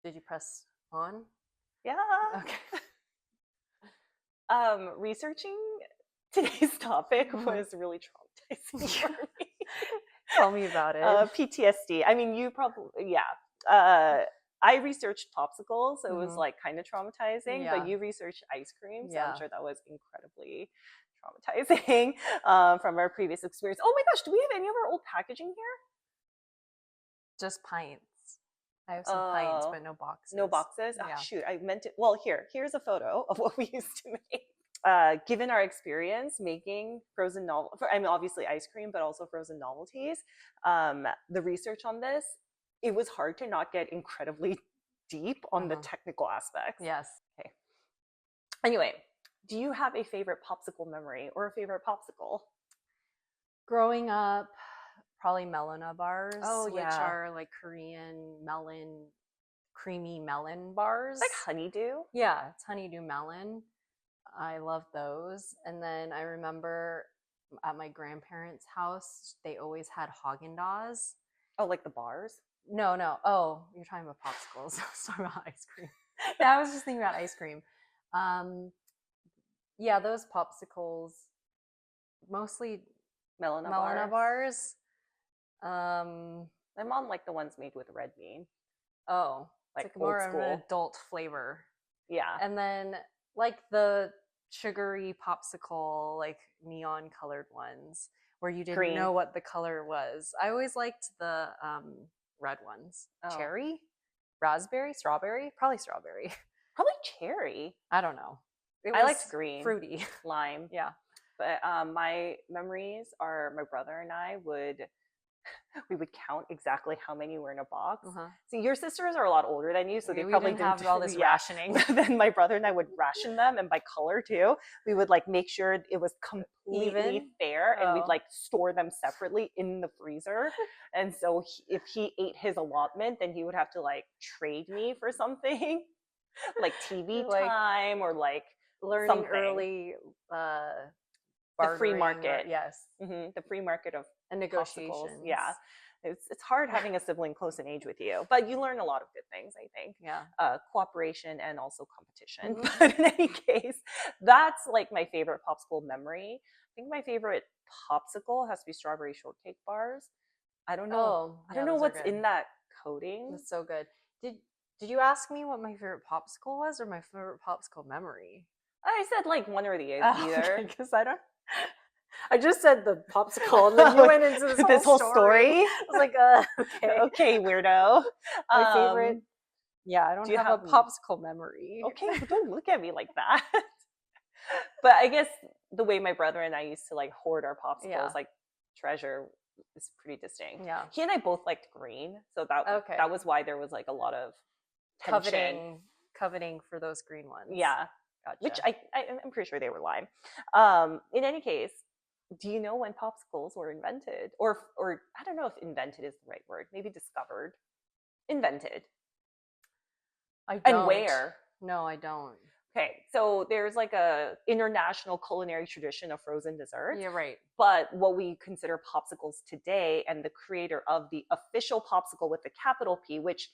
Did you press on? Yeah. Okay. Researching today's topic was really traumatizing for me. Tell me about it. PTSD. I mean, you probably, I researched popsicles, so it was like kind of traumatizing, but you researched ice cream, so I'm sure that was incredibly traumatizing from our previous experience. Oh my gosh, do we have any of our old packaging here? Just pints. I have some pints, but no boxes. No boxes? Yeah. Oh, shoot, I meant it. Well, here's a photo of what we used to make. Given our experience making frozen obviously ice cream, but also frozen novelties, the research on this, it was hard to not get incredibly deep on the technical aspects. Yes. Okay. Anyway, do you have a favorite popsicle memory or a favorite popsicle? Growing up, probably Melona bars, which are like Korean melon, creamy melon bars. It's like honeydew? Yeah, it's honeydew melon. I love those. And then I remember at my grandparents' house, they always had Haagen-Dazs. Oh, like the bars? No. Oh, you're talking about popsicles. I was talking about ice cream. Yeah, I was just thinking about ice cream. Yeah, those popsicles, mostly Melona bars. My mom liked the ones made with red bean. Oh, like more of an adult flavor. Yeah. And then like the sugary popsicle, like neon colored ones where you didn't know what the color was. I always liked the red ones. Cherry, raspberry, strawberry, probably strawberry. Probably cherry. I don't know. I liked green. Fruity. Lime. Yeah. But my memories are my brother and I would count exactly how many were in a box. So your sisters are a lot older than you, so they probably didn't have all this rationing. Then my brother and I would ration them, and by color too. We would like make sure it was completely fair, and we'd like store them separately in the freezer. And so if he ate his allotment, then he would have to like trade me for something, like TV time or like learning something. Early. The free market. Yes. The free market of and negotiations. Yeah. It's hard having a sibling close in age with you, but you learn a lot of good things, I think. Yeah. Cooperation and also competition. But in any case, that's like my favorite popsicle memory. I think my favorite popsicle has to be strawberry shortcake bars. I don't know. I don't know what's in that coating. It's so good. Did you ask me what my favorite popsicle was or my favorite popsicle memory? I said like one or the other. Because I don't. I just said the popsicle, and then you went into this whole story. I was like, okay, weirdo. My favorite. Yeah, I don't have a popsicle memory. Okay, but don't look at me like that. But I guess the way my brother and I used to like hoard our popsicles, like treasure, is pretty distinct. Yeah, he and I both liked green, so that was why there was like a lot of tension. coveting for those green ones. Yeah, gotcha. Which I'm pretty sure they were lime. In any case, do you know when popsicles were invented? Or I don't know if invented is the right word. Maybe discovered. Invented. I don't. And where? No, I don't. Okay, so there's like a international culinary tradition of frozen desserts. Yeah, right. But what we consider popsicles today, and the creator of the official popsicle with the capital P, which,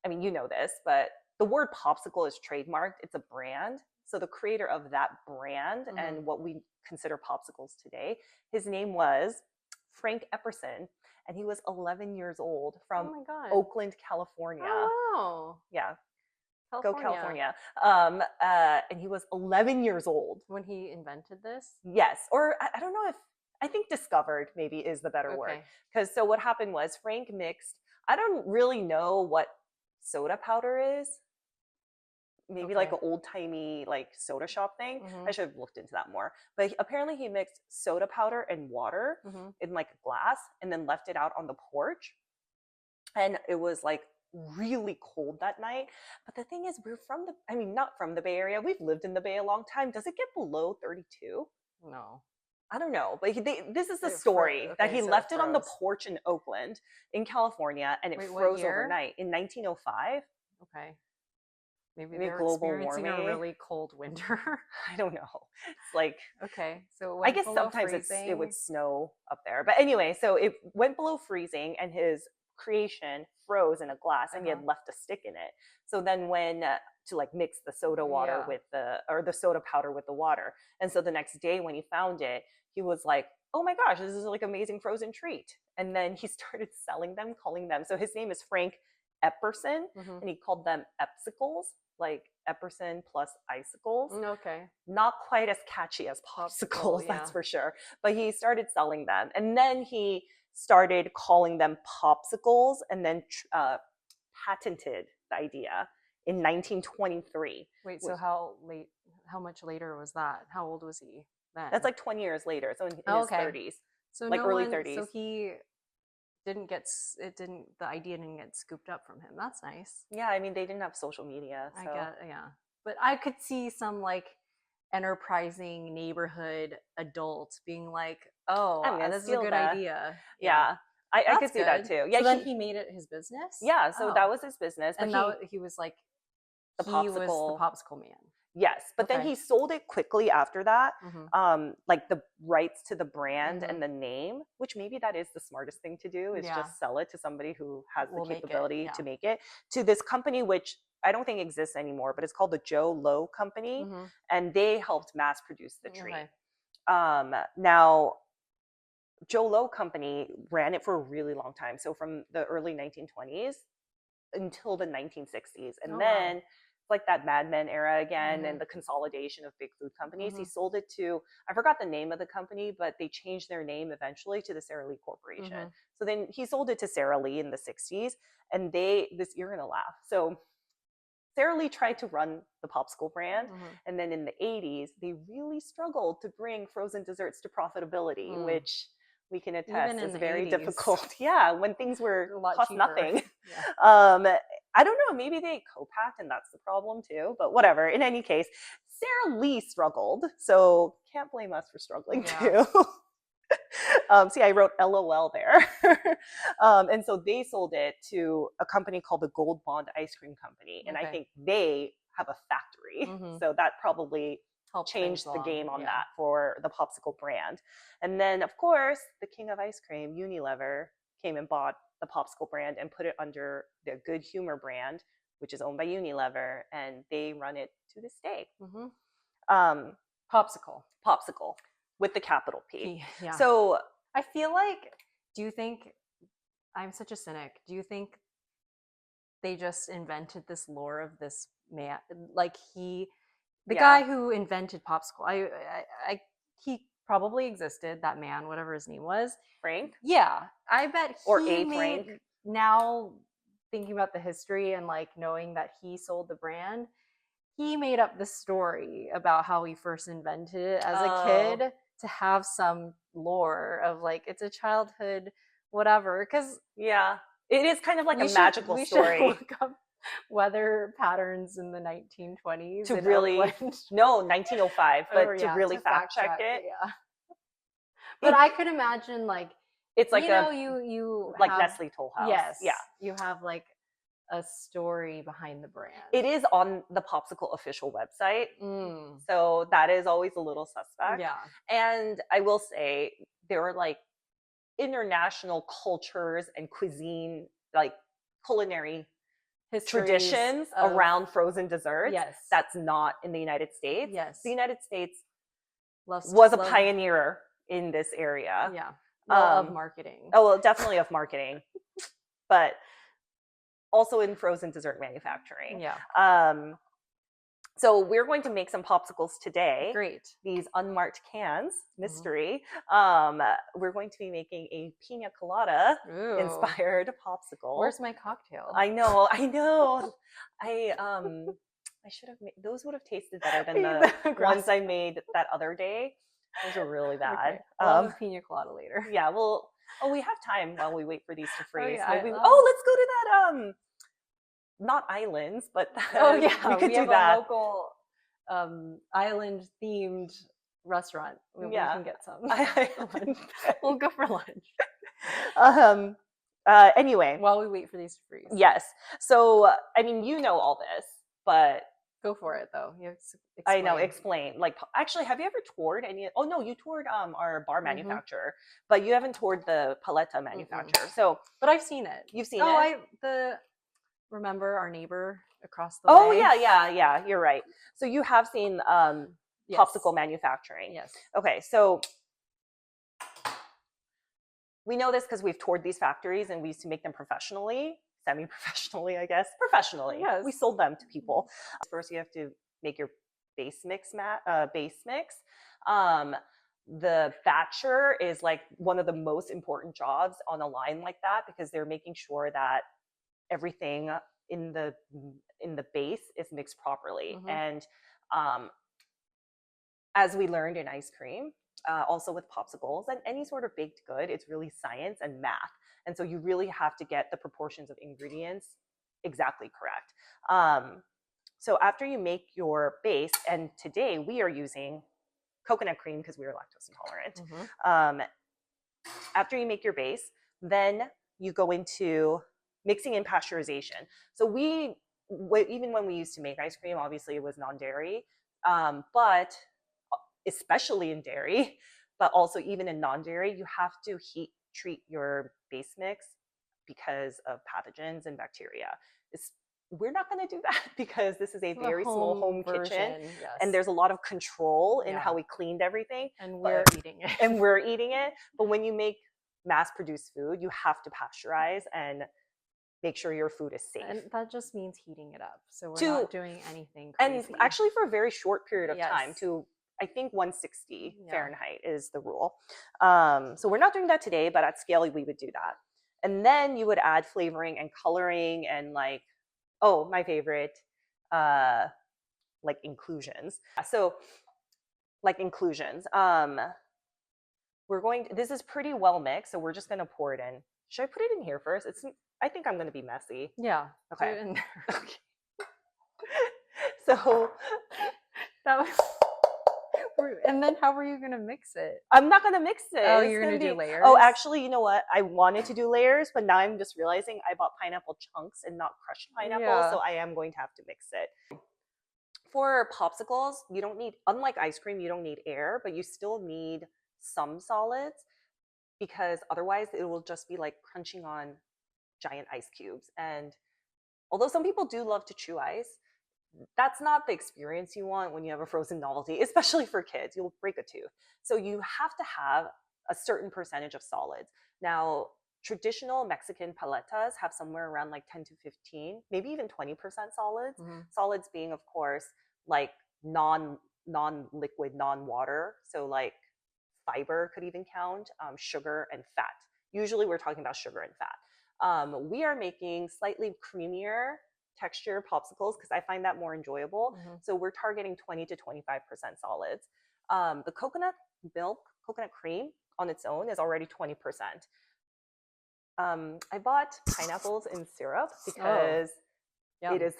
I mean, you know this, but the word popsicle is trademarked. It's a brand. So the creator of that brand and what we consider popsicles today, his name was Frank Epperson, and he was 11 years old from Oakland, California. Oh, yeah. California. Go California. And he was 11 years old when he invented this. Yes. Or I don't know if, I think discovered maybe is the better word. Because so what happened was Frank mixed, I don't really know what soda powder is. Maybe like an old-timey like soda shop thing. I should have looked into that more. But apparently he mixed soda powder and water in like a glass and then left it out on the porch. And it was like really cold that night. But the thing is, we're from not from the Bay Area. We've lived in the Bay a long time. Does it get below 32? No. I don't know. But this is the story that he left it on the porch in Oakland in California, and it froze overnight in 1905. Okay. Maybe they're experiencing a really cold winter. I don't know. It's like, so I guess sometimes it would snow up there. But anyway, so it went below freezing, and his creation, froze in a glass and he had left a stick in it. So then when to like mix the soda water with the soda powder with the water. And so the next day when he found it, he was like, oh my gosh, this is like amazing frozen treat. And then he started selling them, calling them. So his name is Frank Epperson, and he called them Popsicles, like Epperson plus icicles. Okay. Not quite as catchy as Popsicles, that's for sure. But he started selling them. And then he started calling them Popsicles and then patented the idea in 1923. Wait, so how much later was that? How old was he then? That's like 20 years later, so in his 30s. So like early 30s. So he the idea didn't get scooped up from him. That's nice. Yeah, I mean, they didn't have social media. So. But I could see some like enterprising neighborhood adult being like, oh, this is a good idea. Yeah. I could see that too. Yeah. So then he made it his business? Yeah, so that was his business. And he was like, he was the popsicle man. Yes, but then he sold it quickly after that, like the rights to the brand and the name, which maybe that is the smartest thing to do, is just sell it to somebody who has the capability to make it, to this company, which I don't think exists anymore, but it's called the Joe Low Company, and they helped mass produce the treat. Now, Joe Low Company ran it for a really long time, so from the early 1920s until the 1960s, and then like that Mad Men era again, and the consolidation of big food companies. He sold it to, I forgot the name of the company, but they changed their name eventually to the Sara Lee Corporation. So then he sold it to Sara Lee in the 60s, and you're gonna laugh. So Sara Lee tried to run the Popsicle brand, and then in the 80s, they really struggled to bring frozen desserts to profitability, which we can attest is very 80s. Difficult. Yeah, when things were cost nothing. I don't know, maybe they co-packed and that's the problem too, but whatever. In any case, Sara Lee struggled, so can't blame us for struggling too. See, I wrote LOL there. And so they sold it to a company called the Gold Bond Ice Cream Company, and I think they have a factory, so that probably changed the game on that for the Popsicle brand. And then, of course, the king of ice cream, Unilever, came and bought the Popsicle brand and put it under the Good Humor brand, which is owned by Unilever, and they run it to this day. Popsicle with the capital P. Yeah. So I feel like, do you think, I'm such a cynic, do you think they just invented this lore of this man, like the guy who invented Popsicle, he probably existed, that man, whatever his name was. Frank? Yeah. I bet Frank. Now, thinking about the history and like knowing that he sold the brand, he made up the story about how he first invented it as a kid to have some lore of like, it's a childhood whatever. Because it is kind of like a magical story. Look up weather patterns in the 1920s to really 1905, but to really fact check it. But I could imagine like it's like you like have, Nestle Toll House. Yes, you have like a story behind the brand. It is on the Popsicle official website, so that is always a little suspect. Yeah, and I will say there are like international cultures and cuisine, like culinary traditions around frozen desserts. Yes, that's not in the United States. Yes, the United States was a pioneer in this area. Yeah, of marketing. Oh, well, definitely of marketing, but also in frozen dessert manufacturing. Yeah. So we're going to make some popsicles today. Great. These unmarked cans, mystery. We're going to be making a Pina Colada inspired popsicle. Where's my cocktail? I know. I should have made, those would have tasted better than the ones I made that other day. Those are really bad. Okay. We'll have Pina Colada later. Yeah, we have time while we wait for these to freeze. Let's go to that not islands, but we could do that. A local island themed restaurant. We can get some. We'll go for lunch. Anyway, while we wait for these to freeze. Yes. So I mean, you know all this, but Go for it, though. You I know, explain. Like, actually, have you ever toured any? Oh no, you toured our bar manufacturer, but you haven't toured the paleta manufacturer. So, but I've seen it. You've seen it. Remember our neighbor across the way? Oh yeah. You're right. So you have seen Popsicle manufacturing. Yes. Okay, so we know this because we've toured these factories and we used to make them professionally, semi-professionally, I guess. Professionally. Yes. We sold them to people. First, you have to make your base mix. The batcher is like one of the most important jobs on a line like that because they're making sure that everything in the base is mixed properly. And as we learned in ice cream, also with popsicles and any sort of baked good, it's really science and math. And so you really have to get the proportions of ingredients exactly correct. So after you make your base, and today we are using coconut cream because we are lactose intolerant. After you make your base, then you go into mixing and pasteurization. So even when we used to make ice cream, obviously it was non-dairy, but especially in dairy, but also even in non-dairy, you have to heat treat your base mix because of pathogens and bacteria. We're not going to do that because this is a very small home kitchen, and there's a lot of control in how we cleaned everything. And we're eating it. But when you make mass-produced food, you have to pasteurize and make sure your food is safe. And that just means heating it up. So we're not doing anything crazy. And actually for a very short period of time, to I think 160 Fahrenheit is the rule. So we're not doing that today, but at scale we would do that. And then you would add flavoring and coloring and like, oh, my favorite, like inclusions. So like inclusions, this is pretty well mixed, so we're just gonna pour it in. Should I put it in here first? I think I'm gonna be messy. Yeah. Okay. Do it in there. Okay. So that was. And then how were you gonna mix it? I'm not gonna mix it. Oh, you're gonna do layers? Oh, actually, you know what? I wanted to do layers, but now I'm just realizing I bought pineapple chunks and not crushed pineapple, so I am going to have to mix it. For popsicles, you don't need, unlike ice cream, you don't need air, but you still need some solids because otherwise it will just be like crunching on giant ice cubes. And although some people do love to chew ice, that's not the experience you want when you have a frozen novelty, especially for kids. You'll break a tooth. So you have to have a certain percentage of solids. Now, traditional Mexican paletas have somewhere around like 10 to 15, maybe even 20% solids. Solids being, of course, like non-liquid, non-water. So like fiber could even count, sugar and fat. Usually we're talking about sugar and fat. We are making slightly creamier texture popsicles because I find that more enjoyable. So we're targeting 20 to 25% solids. The coconut cream on its own is already 20%. I bought pineapples in syrup because it is,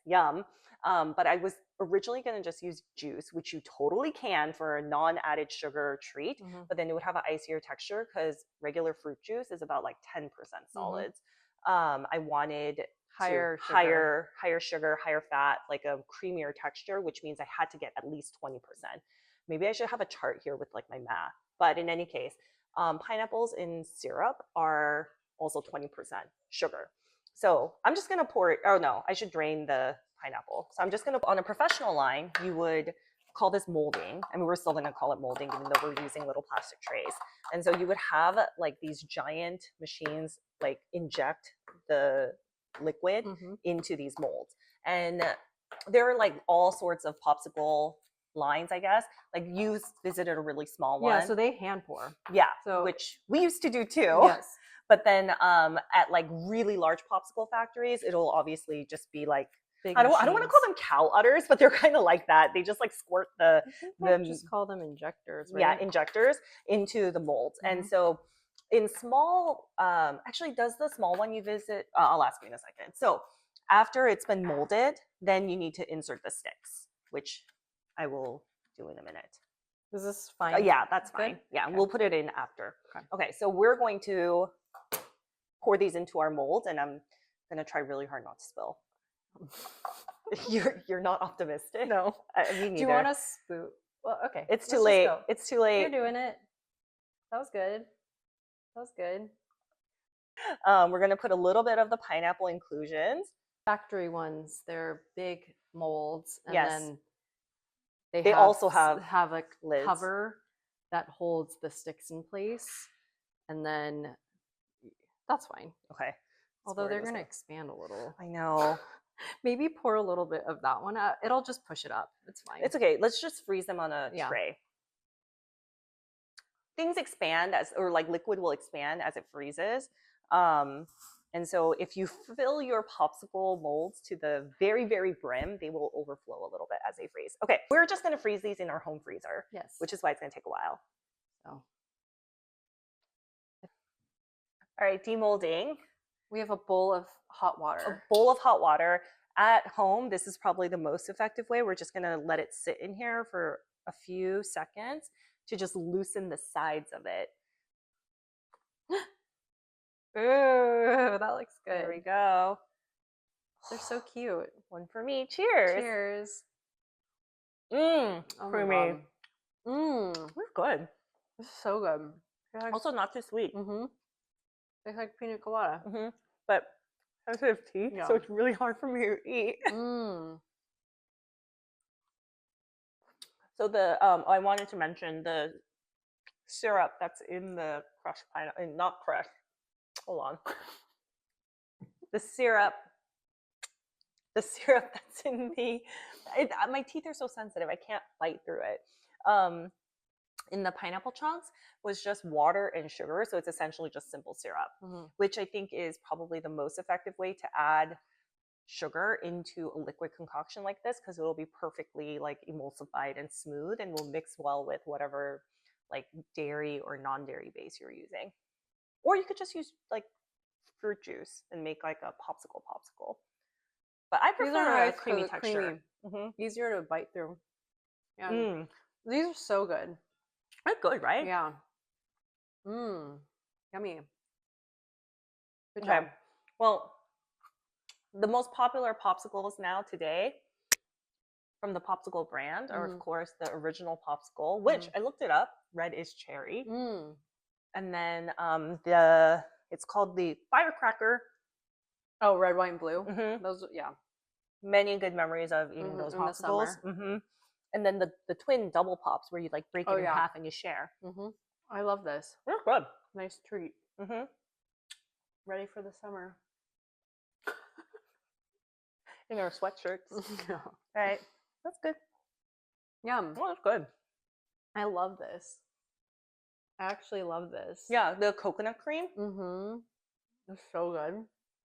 yum. But I was originally going to just use juice, which you totally can for a non-added sugar treat, but then it would have an icier texture because regular fruit juice is about like 10% solids. I wanted higher sugar, higher fat, like a creamier texture, which means I had to get at least 20%. Maybe I should have a chart here with like my math, but in any case, pineapples in syrup are also 20% sugar. So I'm just going to pour it. Oh no, I should drain the pineapple. So I'm just going to, on a professional line, you would call this molding. I mean, we're still going to call it molding, even though we're using little plastic trays. And so you would have like these giant machines, like inject the liquid into these molds. And there are like all sorts of popsicle lines, I guess. Like you visited a really small one. Yeah, so they hand pour. Yeah, so, which we used to do too. Yes. But then at like really large popsicle factories, it'll obviously just be like, I don't want to call them cow udders, but they're kind of like that. They just like squirt the just call them injectors, right? Yeah, injectors into the molds. And so in small, actually, does the small one you visit? I'll ask you in a second. So after it's been molded, then you need to insert the sticks, which I will do in a minute. Is this fine? Yeah, that's fine. Good? Yeah, okay. We'll put it in after. Okay, so we're going to pour these into our molds, and I'm going to try really hard not to spill. You're not optimistic. No, me neither. Do you want to spoon? Well, okay. It's too late. It's too late. You're doing it. That was good. That was good. We're gonna put a little bit of the pineapple inclusions. Factory ones, they're big molds, and yes. then they also have a lids. cover that holds the sticks in place, and then that's fine. Okay. Although they're gonna expand a little. I know. Maybe pour a little bit of that one out. It'll just push it up. It's fine. It's okay. Let's just freeze them on a tray. Things expand or like liquid will expand as it freezes. And so if you fill your popsicle molds to the very, very brim, they will overflow a little bit as they freeze. Okay, we're just going to freeze these in our home freezer. Yes. Which is why it's going to take a while. So. All right, demolding. We have a bowl of hot water. A bowl of hot water. At home, this is probably the most effective way. We're just going to let it sit in here for a few seconds to just loosen the sides of it. Ooh, that looks good. There we go. They're so cute. One for me. Cheers. Cheers. Mmm. Creamy. Mmm. It's good. It's so good. Like, also not too sweet. Mm-hmm. It's like pina colada. Mm-hmm. But sensitive teeth, so it's really hard for me to eat. Mm. So the I wanted to mention the syrup that's in the crushed pineapple, not crushed. Hold on. The syrup that's in my teeth are so sensitive. I can't bite through it. In the pineapple chunks was just water and sugar. So it's essentially just simple syrup, which I think is probably the most effective way to add sugar into a liquid concoction like this, because it'll be perfectly like emulsified and smooth and will mix well with whatever like dairy or non-dairy base you're using. Or you could just use like fruit juice and make like a popsicle. But I prefer a creamy texture. Easier to bite through. Yeah. These are so good. They're good, right? Yeah. Mmm. Yummy. Good job. Well, the most popular popsicles now today from the Popsicle brand are, of course, the original Popsicle, which I looked it up. Red is cherry. And then it's called the Firecracker. Oh, red, white, and blue. Those, yeah. Many good memories of eating those popsicles. And then the twin double pops where you like break it in half and you share. I love this. They're good. Nice treat. Ready for the summer. In our sweatshirts. Yeah. Right. That's good. Yum. Oh, that's good. I love this. I actually love this. Yeah, the coconut cream. It's so good.